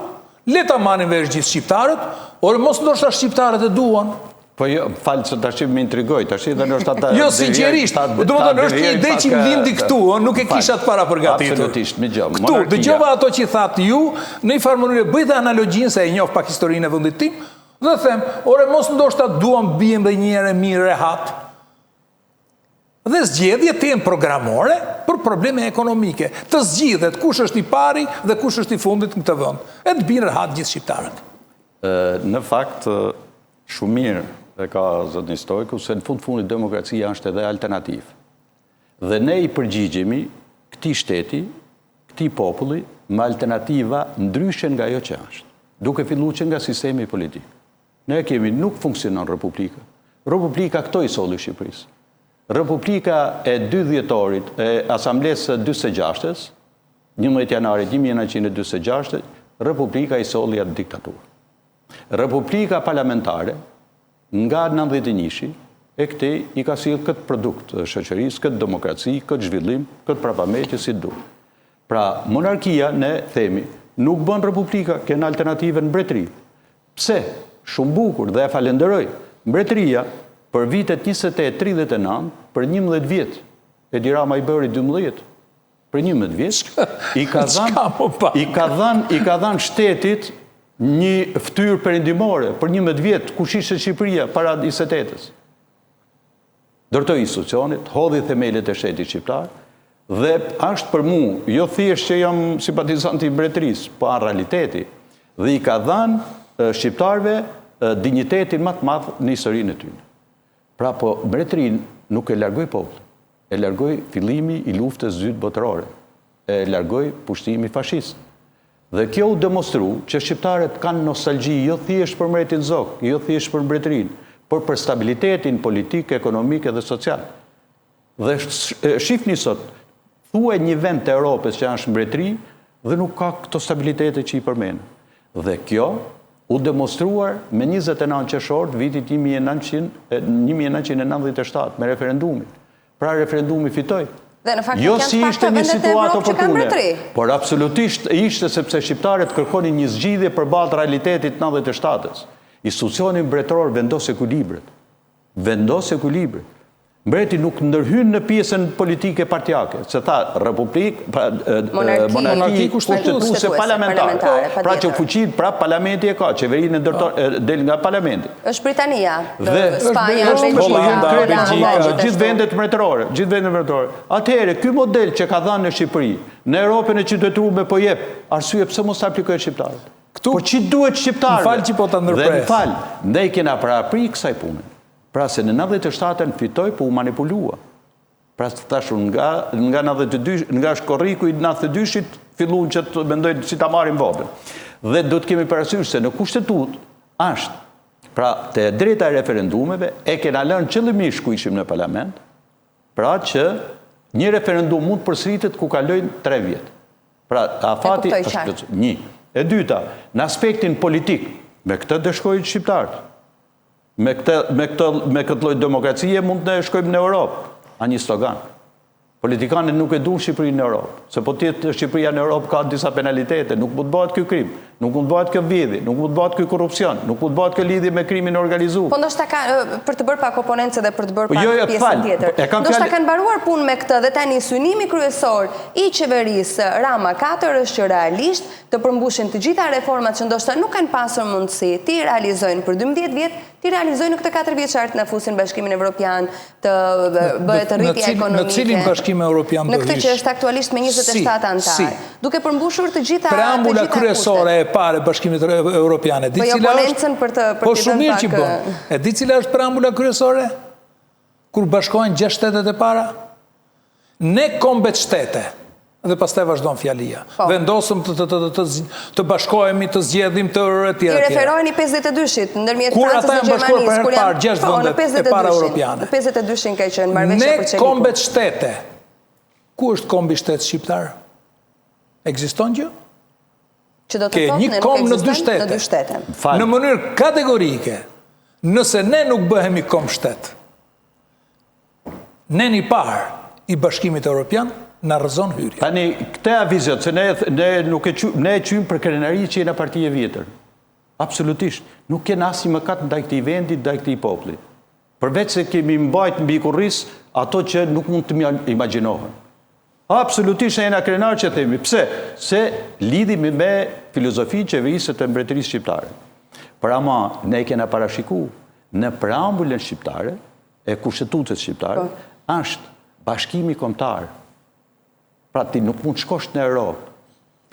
let ta marrin vesh gjithë shqiptarët, ore mos ndoshta shqiptarët e duan. Po jo, falë që tash më intrigoj, tash dhe nështë ata... Jo, sinqerisht, do të thonë është një ide që më lindi këtu, nuk e kisha të para përgatitur. Absolutisht, me gjë. Këtu, dëgjova ato që thatë ju, në një farë mënyrë bëj dhe analogjinë se e njoh pak historinë e vendit tim, dhe them, ore mos ndoshta duam bijem dhe njëre mirë rehat. Dhe zgjedhje të jenë programore për probleme ekonomike. Të zgjidhet kush është i pari dhe kush është i fundit në këtë vend. E të binë rehat gjithë shqiptarët. Në fakt, shumë mirë e ka zotni Stojku, se në fundit demokracia është edhe alternativ. Dhe ne i përgjigjemi këtij shteti, këtij populli, me alternativa ndryshe nga ajo që është, duke filluar që nga sistemi politik. Ne kemi, nuk funksionon Republika. Republika këto i solli Shqipërisë. Republika e 2 dhjetorit e Asamblesë 46-ës, 11 janarit 1946, Republika i solli atë diktaturë. Republika parlamentare, nga 91-shi, e këti i ka sjellë këtë produkt shoqërisë, këtë demokraci, këtë zhvillim, këtë prapametje si du. Pra, monarkia, ne themi, nuk bën Republika, kënë alternative në mbretëri. Pse? Shumë bukur dhe e falenderoj. Mbretëria, për vitet 28-39, për 11 vjetë, Edi Rama i bëri 12, për 11 vjetë, i ka dhanë shtetit një ftyrë perëndimore për 11 vjetë, kush ishte Shqipëria para 28-ës. Ndërtoi institucionet, hodhi themelet e shtetit shqiptar, dhe është për mu, jo thjesht që jam simpatizant i mbretërisë, po në realiteti, dhe i ka dhanë shqiptarve dignitetin më të madh në historinë e tyre. Pra po mbretërinë nuk e largoi popullin, e largoi fillimi i luftës së dytë botërore, e largoi pushtimi fashist. Dhe kjo u demonstru që shqiptarët kanë nostalgji jo thjesht për mbretin Zog, jo thjesht për mbretërinë, por për stabilitetin politik, ekonomik dhe social. Dhe shifni sot, thuaj një vend të Europës që është mbretëri dhe nuk ka këto stabilitete që i përmenë. Dhe kjo u demonstruar me 29 qershor të vitit 1997 me referendumin. Pra referendumi fitoi. Dhe në fakt jo si ishte një situatë oportune, por absolutisht ishte sepse shqiptarët kërkonin një zgjidhje përballë realitetit 97-ës. Institucioni mbretëror vendos ekuilibret. Vendos ekuilibret. Mbreti nuk ndërhyn në pjesën politike partijake, se tha republik, monarki kushtetuese parlamentare. Pra që fuqin, pra parlamenti e ka, qeverinë del nga parlamenti. Është Britania, Spanja, Belgjika, gjithë vendet mbretërore. Atëherë, ky model që ka dhënë në Shqipëri, në Europën e qytetëruar po jep arsye pse mos aplikohet shqiptarët. Por ç'i duhet shqiptarëve? M'fal që po ta ndërpres. M'fal, ne kena parapri kësaj pune. Pra se në 97-ën fitoj, po u manipulua. Pra të thashun, nga shkorriku i 92-shit, fillun që të mendojnë si ta marrin votën. Dhe do të kemi parasysh se në kushtetut, ashtë, pra të drejta e referendumeve, e kena lënë qëllimisht ku ishim në parlament, pra që një referendum mund përsëritet ku kalojnë 3 vjetë. Pra, afati është një. E dyta, në aspektin politik, me këtë dëshkojnë shqiptarët. Me këtë lloj demokracie mund të shkojmë në Europë. A një slogan. Politikanët nuk e duan Shqipërinë në Europë. Se po tjetë Shqipëria në Europë ka disa penalitete. Nuk mund të bëhet kjo krim, nuk mund të bëhet kjo vjedhje, nuk mund të bëhet kjo korrupsion, nuk mund të bëhet kjo lidhje me krimin organizuar. Po ndoshta ka për të bërë pak oponencë dhe për të bërë pak pjesën tjetër. Ndoshta kanë mbaruar punë me këtë dhe tani synimi kryesor i qeverisë Rama 4 është që realisht të përmbushin të gjitha reformat që ndoshta nuk kanë pasur mundësi ti realizojnë për 12 vjet, ti realizojnë në këtë 4 vjeçar të na fusin Bashkimin Evropian, të bëhet rritje ekonomike. Në cilin Bashkim Evropian do në këtë që është aktualisht me 27 antar. Duke përmbushur të gjitha preambula kryesore e parë e Bashkimit Evropian. Po jo oponencën për të po shumë mirë që bën. E di cila është preambula kryesore? Kur bashkohen 6 shtetet e para? Ne kombet shtete. Dhe pastaj vazhdon fjalia. Vendosëm të bashkohemi, të zgjedhim të tjera. I referoheni 52-shit, ndërmjet Francës dhe Gjermanisë. Kur ata janë bashkuar për herë parë 6 vendet e para europiane. 52-shin ka qenë marrëveshja për çelëku. Ne kombet shtete. Ku është kombi shtet shqiptar? Ekziston gjë? Që do të thotë ne nuk ekziston në 2 shtete. Në mënyrë kategorike, nëse ne nuk bëhemi komb shtet, ne një parë i Bashkimit Evropian në rëzon hyrje. Tani, këte avizjot, se ne e qymë për krenari që jena partije vjetër. Absolutisht. Nuk kena asnjë mëkat ndaj këtij vendi, ndaj këtij populli. Përveç se kemi mbajt mbi kurris ato që nuk mund të imagjinohen. Absolutisht jena krenar që themi. Pse? Se lidhimi me filozofi qeverisë të mbretërisë shqiptare. Por ama ne kena parashiku në preambulën shqiptare e kushtetutës shqiptare është bashkimi kombëtar. Pra ti nuk mund shkosh në Europë,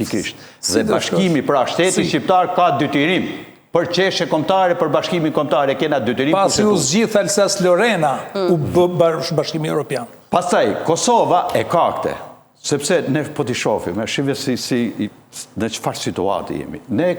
pikrisht. Dhe bashkimi pra shteti shqiptar ka detyrim për çështje kombëtare, për bashkimin kombëtar, e kena detyrim. Pasi u zgjidh Alsas-Lorena, u bë bashkimi Evropian. Pastaj Kosova e ka këtë, sepse ne po t'i shohim, shive si në çfarë situate jemi. Ne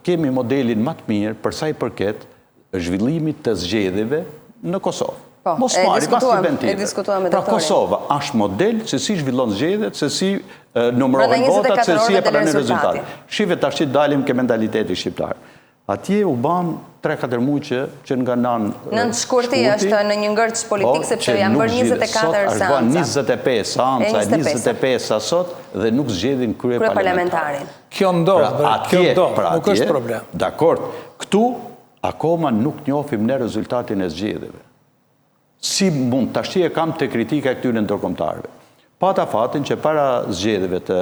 kemi modelin më të mirë për sa i përket zhvillimit të zgjedhjeve në Kosovë. Mos marri, pas të vend tjetër. Pra Kosova është model se si zhvillon zgjedhjet, se si numërohen votat, se si e pranon rezultatet. Shive tash dalim ke mentaliteti shqiptar. Atje u ban 3-4 muaj që nga nën shkurti është në një ngërç politik sepse janë bërë 24 seanca. 25 seanca, 25 sot dhe nuk zgjedhin kryeparlamentarin. Kjo ndodh, nuk është problem. Dakord. Këtu akoma nuk njohim ne rezultatin e zgjedhjeve. Si mund, tashti e kam të kritika e këtyre ndërkombëtarëve. Pata fatin që para zgjedhjeve të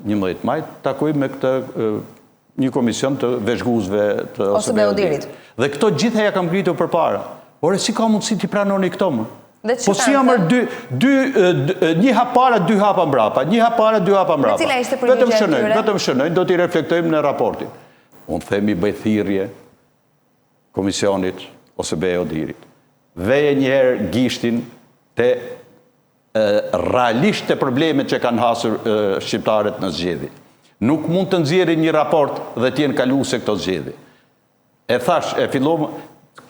11 majt, takoj me këtë një komision të veshguzve të OSBE Odirit. Dhe këto gjitha ja kam ngritur përpara. Ore, si ka mundësi t'i pranoni këto më? Po si jamër një hap para, 2 hapa mbrapa, një hap para, 2 hapa mbrapa. Vetëm shënojnë, do t'i reflektojmë në raportin. Unë themi bëjthirje komisionit OSBE Odirit. Veje njëherë gishtin të realisht të problemet që kanë hasur shqiptarët në zgjedhje. Nuk mund të nxjerrin një raport dhe t'jenë kaluese këto zgjedhje. E thash, e fillom,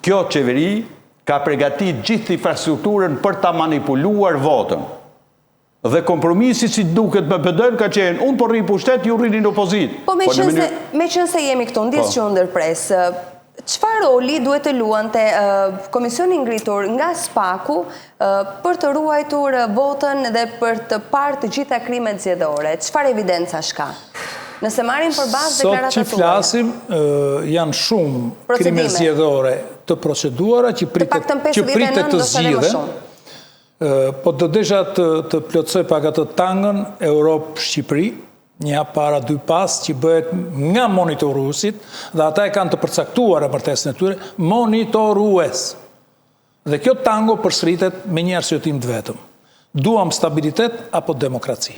kjo qeveri ka përgatit gjithë infrastrukturën për ta manipuluar votën. Dhe kompromisi si duket me PD-n ka qenë, unë po rri pushtet, ju rrini në opozit. Po me qënë se jemi këtu, ndjes që ndërpres, çfarë roli duhet të luante komisioni ngritur nga SPAK-u për të ruajtur votën dhe për të parë të gjitha krimet zgjedhore? Çfarë evidencash ka? Nëse marrim për bazë deklaratat tuaja. Sot që flasim, janë shumë krimet zgjedhore të proceduara që pritet të zgjidhen. Po do desha të plotësoj pak atë tangën Europë-Shqipëri, një para 2 pas, që bëhet nga monitoruesit, dhe ata e kanë të përcaktuar e martesën e tyre, monitorues. Dhe kjo tango përsëritet me një arsyetim të vetëm. Duam stabilitet apo demokraci?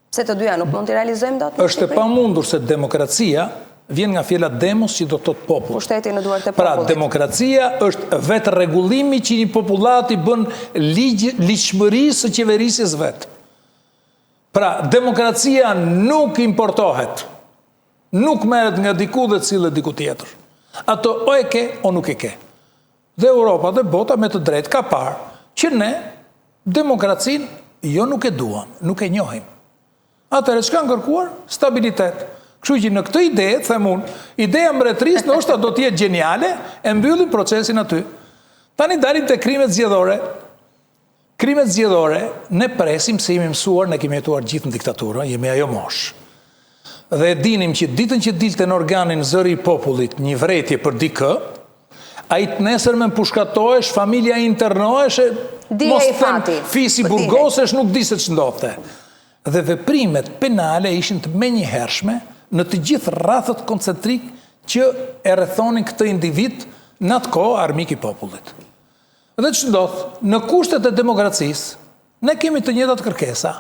Pse të dyja nuk mund t'i realizojmë dot? Është e pamundur se demokracia vjen nga fjala demos që do të thotë popull. Pushteti në duart e popullit. Pra, demokracia është vetë rregullimi që një popullat i bën ligjshmërisë së qeverisjes vetë. Pra, demokracia nuk importohet, nuk merret nga diku dhe cilët diku tjetër. Ato o e ke, o nuk e ke. Dhe Europa dhe bota me të drejtë ka parë që ne demokracinë jo nuk e duam, nuk e njohim. Atëherë çka kërkuar? Stabilitet. Kështu që në këtë ide, them unë, ideja mbretërisë ndoshta do të jetë geniale, e mbyllim procesin aty. Tani dalim te krimet zgjedhore. Krimet zgjedhore, ne presim se jemi mësuar, ne kemi jetuar gjithë në diktaturë, jemi ajo mosh. Dhe dinim që ditën që dilte në organin zëri i popullit një vretje për dikë, a i të nesër me mpushkatohesh, familja internohesh, mos them fisi burgosesh, nuk di se që ndodhte. Dhe veprimet penale ishin të menjëhershme në të gjithë rrafët koncentrik që e rrethonin këtë individ në atë kohë armik i popullit. Dhe që ndodhë, në kushtet e demokracisë, ne kemi të njëjtat kërkesa.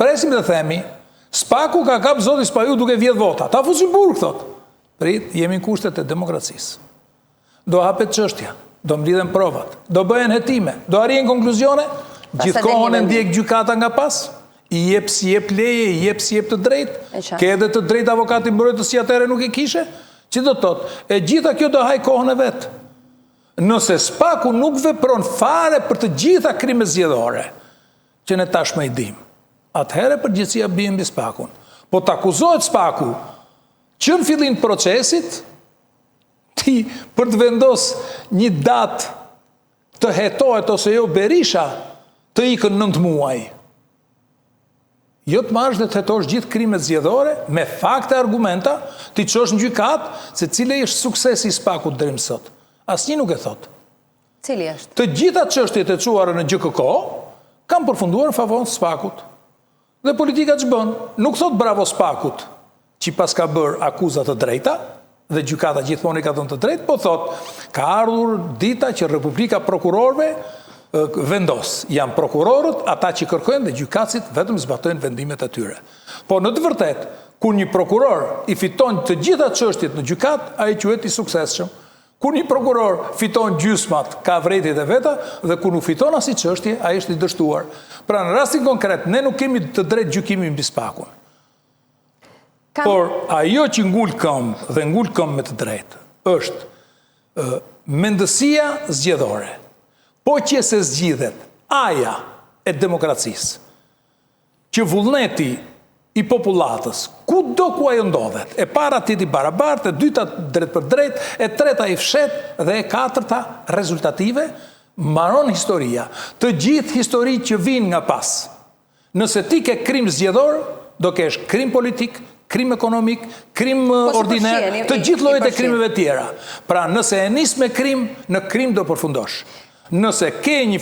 Presim dhe themi, Spaku ka kap zoti Spaju duke vjedh vota. Ta fusin burg, thot. Prit, jemi në kushtet e demokracisë. Do hapet çështja, do mblidhen provat, do bëhen hetime, do arrihen konkluzione, gjithkohën e ndjek gjykata nga pas, i jep si jep leje, i jep si jep të drejtë, ke edhe të drejtë avokati mbrojtës që atëherë nuk e kishe, që do thotë, e gjitha kjo do haj kohën e vetë. Nëse Spaku nuk vepron fare për të gjitha krimet zgjedhore, që ne tashmë i dim, atëherë përgjegjësia bie mbi Spakun. Po të akuzohet Spaku që në fillim procesit, ti për të vendos një datë të hetohet ose jo Berisha, të ikën 9 muaj. Jo të marrësh dhe të hetosh gjithë krimet zgjedhore, me fakte argumenta, ti çosh në gjykat, se cili është suksesi i Spakut deri më sot. Asnjë nuk e thot. Cili është? Të gjitha çështjet e çuara në GKK kanë përfunduar në favorin të Spakut. Dhe politika që bën, nuk thot bravo Spakut, që pas ka bërë akuzat të drejta, dhe gjykata gjithmonë i ka dhënë të drejtë, po thot, ka ardhur dita që Republika prokurorëve vendos. Janë prokurorët, ata që kërkojnë dhe gjykatësit vetëm zbatojnë vendimet e tyre. Po në të vërtet, kur një prokuror i fiton të gjitha çështjet në gjykat, ai quhet i suksesshëm. Kur një prokuror fiton gjysmat, ka vrejtjet e veta, dhe kur nuk fiton asnjë çështje, ai është i dështuar. Pra në rastin konkret, ne nuk kemi të drejtë gjykimi mbi Spakun. Por ajo që ngul këmbë dhe ngul këmbë me të drejtë, është mendësia zgjedhore. Po që se zgjidhet aja e demokracisë, që vullneti i popullatës, ku do ku ajo ndodhet, e para titi barabartë, e dyta drejt për drejt, e treta i fshet, dhe e katërta rezultative, mbaron historia. Të gjithë histori që vinë nga pas. Nëse ti ke krim zgjedhor, do kesh krim politik, krim ekonomik, krim ordiner, të gjithë llojet e krimeve tjera. Pra nëse e nis me krim, në krim do përfundosh. Nëse ke një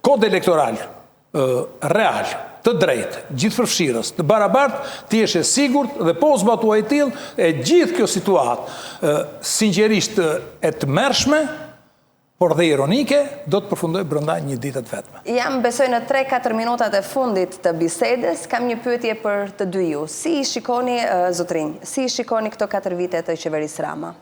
kod elektoral real, të drejtë, gjithë përfshirës, të barabartë, ti je sigurt dhe po zbatuaj tillë, e gjithë kjo situatë, sinqerisht e tmerrshme, por dhe ironike, do të përfundoj brenda një dite të vetme. Jam besoj në 3-4 minutat e fundit të bisedës, kam një pyetje për të dy ju. Si i shikoni, zotrinj, si i shikoni këto 4 vite të qeverisë Rama?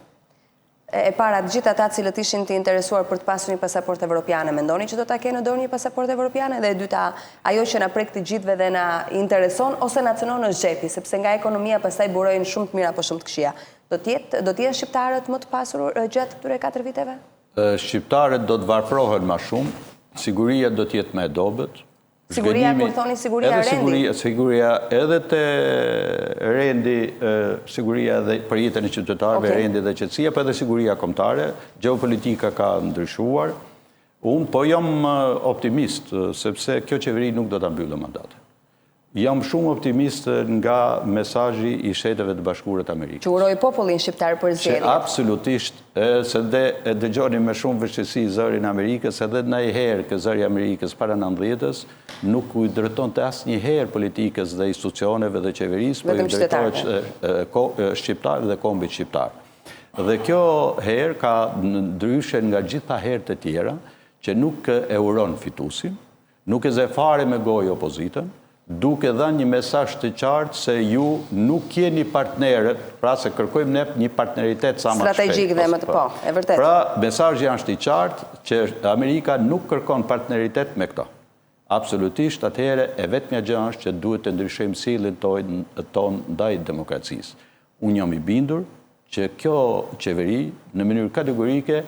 E para, gjithë ata cilët ishin të interesuar për të pasur një pasaportë evropiane, mendoni që do ta kenë dorë një pasaportë evropiane? Dhe e dyta, ajo që na prek të gjithëve dhe na intereson ose na cënon në xhepi, sepse nga ekonomia pastaj burojnë shumë të mira apo shumë të këqija. Do të jenë shqiptarët më të pasur gjatë këtyre 4 viteve? Shqiptarët do të varfrohen më shumë, siguria do të jetë më e dobët. Siguria, kur thoni siguria rendi? Siguria edhe të rendi, siguria edhe për jetën e qytetarëve, rendi dhe qetësia, për edhe siguria kombëtare, gjeopolitika ka ndryshuar. Unë po jam optimist, sepse kjo qeveri nuk do ta mbyllë mandatin. Jam shumë optimist nga mesazhi i Shteteve të Bashkuara të Amerikës. Që uroj popullin shqiptar për zgjedhje. Absolutisht, se e dëgjoni me shumë vështirësi zërin Amerikës, edhe ndonjëherë që zëri i Amerikës para 90-s nuk u drejton të asnjëherë politikës dhe institucioneve dhe qeverisë, por i drejtohet shqiptarëve dhe kombit shqiptar. Dhe kjo herë ka ndryshe nga gjitha herët e tjera që nuk e uron fituesin, nuk e zë fare me gojë opozitën, duke dhënë një mesazh të qartë se ju nuk jeni partnerët, pra se kërkojmë ne një partneritet sa më shpejt. Strategjik dhe më të po, e vërtet. Pra, mesazhi është i qartë që Amerika nuk kërkon partneritet me këto. Absolutisht, atëherë e vetmja gjë është që duhet të ndryshojmë sjelljen tonë ndaj demokracisë. Unë jam i bindur që kjo qeveri në mënyrë kategorike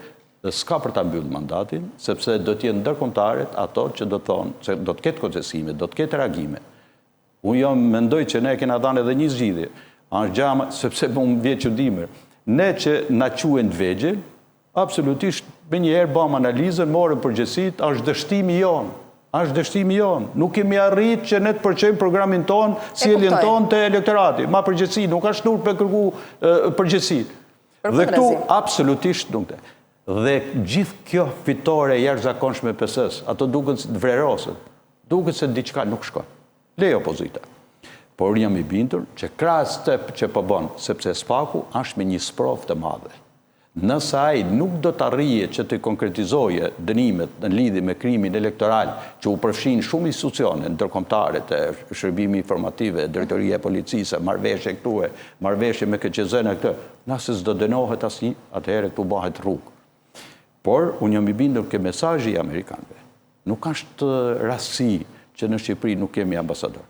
s'ka për ta mbyllë mandatin, sepse do të jenë ndërkombëtarët ato që do thonë se do të ketë koncesime, do të ketë reagime. Unë mendoj që ne kena dhënë edhe një zgjidhje. Sepse më vjen çuditje. Ne që na quhen të vegjël, absolutisht me njëherë bëm analizën, morëm përgjegjësitë, është dështimi jon. Është dështimi jon. Nuk kemi arritë që ne të përçojmë programin ton, sjelljen ton te elektorati. Ma përgjegjësi, nuk ka shnur për kërku përgjegjësi. Dhe këtu absolutisht nuk të. Dhe gjithë kjo fitore jashtëzakonshme PS-s, ato duken se vrerosën, duket se diçka nuk shkon. Lej opozita. Por jam i bindur që krahas step që po bën, sepse SPAK-u është me një sprovë të madhe. Nëse ai nuk do të arrijë që të konkretizoje dënimet në lidhje me krimin elektoral që u përfshin shumë institucione ndërkombëtare të shërbimi informative, drejtoria e policisë, marrëveshje këtu, marrëveshje me KQZ-n këtë, nëse s'do dënohet asnjë, atëherë këtu bëhet rrugë. Por, unë jam i bindur ke mesazhi i amerikanëve. Nuk është rastësi që në Shqipëri nuk kemi ambasador.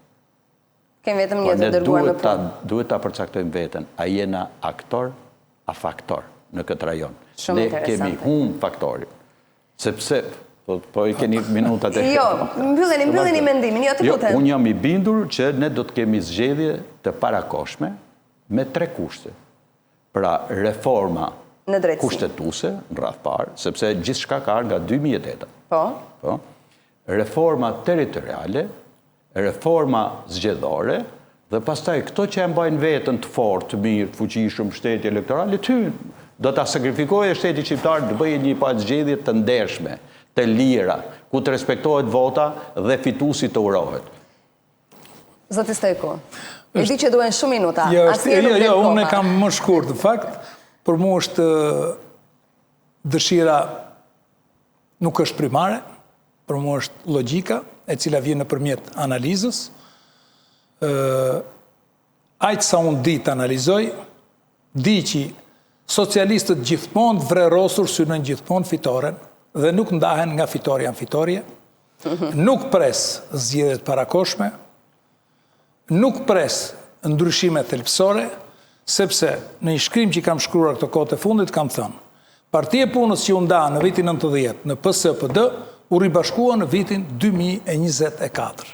Kemi vetëm një të dërguar në punë. Duhet ta përcaktojmë veten, a jena aktor, a faktor në këtë rajon. Shumë interesante. Ne kemi humb faktorin. Sepse, po i keni minutat e... Jo, mbylleni mendimin, jo të lutem. Unë jam i bindur që ne do të kemi zgjedhje të parakoshme me 3 kushte. Pra, reforma kushtetuese në radh parë, sepse gjithçka ka nga 2008. Po. Reforma territoriale, reforma zgjedhore dhe pastaj këto që e mbajnë veten të fortë, të mirë, të fuqishëm shteti elektoral, do ta sakrifikojë shteti shqiptar të bëjë një zgjedhje të ndershme, të lira, ku të respektohet vota dhe fituesi të urohet. Zoti Stojko, e di që duhen shumë minuta. Jo, unë e kam më shkurt, në fakt. Për mu është dëshira nuk është primare, për mu është logjika, e cila vjen nëpërmjet analizës. Aq sa unë di të analizoj, di që socialistët gjithmonë vrerosur synojnë gjithmonë fitoren dhe nuk ndahen nga fitorja në fitorje, nuk pres zgjedhjet parakoshme, nuk pres ndryshime thelbësore, sepse në një shkrim që kam shkruar këto kohët e fundit, kam thënë, Partia e Punës që u nda në vitin 90 në PSD u ribashkua në vitin 2024.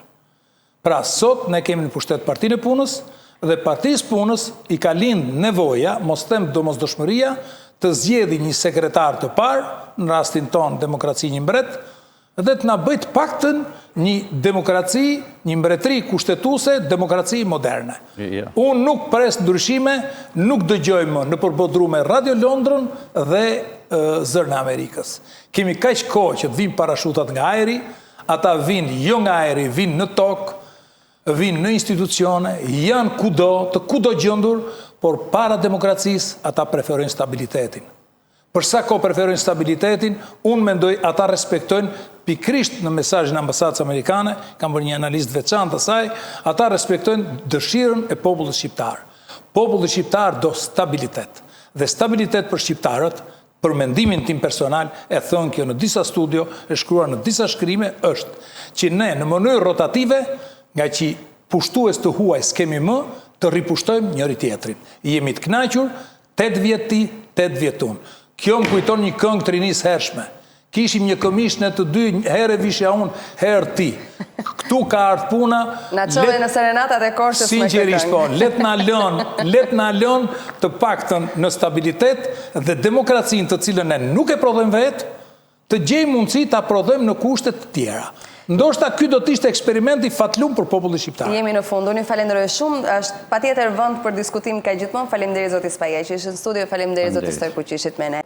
Pra, sot ne kemi në pushtet Partinë e Punës dhe Partisë Punës i ka lind nevoja, mos them domosdoshmëria, të zgjedhë një sekretar të parë, në rastin ton demokraci një mbret, dhe të na bëjt paktën një demokraci, një mbretëri kushtetuese, demokraci moderne. Unë nuk pres ndryshime, nuk dëgjoj më në përbodrume Radio Londrën dhe Zërin e Amerikës. Kemi kaq kohë që të vinë parashutat nga ajri, ata vinë jo nga ajri, vinë në tokë, vinë në institucione, janë të kudo gjendur, por para demokracisë ata preferojnë stabilitetin. Përsa ko preferojnë stabilitetin, unë mendoj ata respektojnë pikrisht në mesazhin e ambasadës amerikane, kam bërë një analizë veçantë asaj, ata respektojnë dëshirën e popullit shqiptar. Populli shqiptar do stabilitet. Dhe stabilitet për shqiptarët, për mendimin tim personal, e thonë kjo në disa studio, e shkruar në disa shkrime, është që ne në mënyrë rotative, nga që pushtues të huaj s'kemi më, të ripушtojmë njëri tjetrin. Jemi të kënaqur, 8 vjet ti, 8 vjet unë. Kjo më kujton një këngë të rinisë hershme. Kishim një këmishne të 2, herë vishja unë, herë ti. Këtu ka ardhur puna. Na çove në serenatat e Korçës me këtë këngë. Sinqerisht po, let na lën të paktën në stabilitet dhe demokracinë të cilën ne nuk e prodhojmë vetë, të gjejmë mundësi ta prodhojmë në kushte të tjera. Ndoshta ky do të ishte eksperimenti fatlum për popullin shqiptar. Jemi në fund. Unë ju falenderoj shumë. Është patjetër vend për diskutim ka gjithmonë. Faleminderit zoti Spaja që ishte në studio. Faleminderit zoti Stojku që ishit me ne.